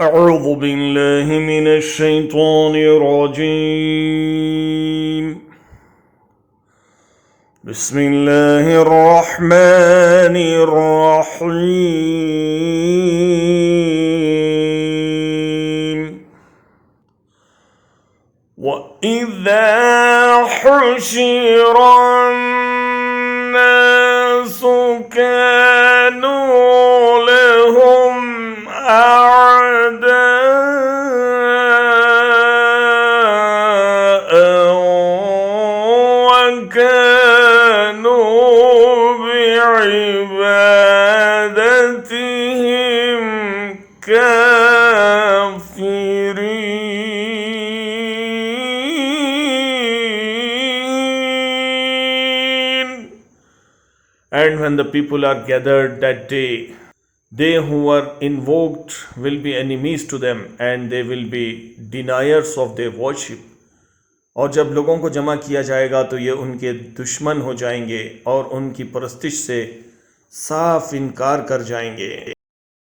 أعوذ بالله من الشيطان الرجيم بسم الله الرحمن الرحيم وإذا حشر الناس كانوا لهم أعداء وكانوا بعبادتهم كافرين. And when the people are gathered that day, they who were invoked will be enemies to them and they will be deniers of their worship. और जब लोगों को जमा किया जाएगा तो ये उनके दुश्मन हो जाएंगे और उनकी परस्तिश से साफ इनकार कर जाएंगे.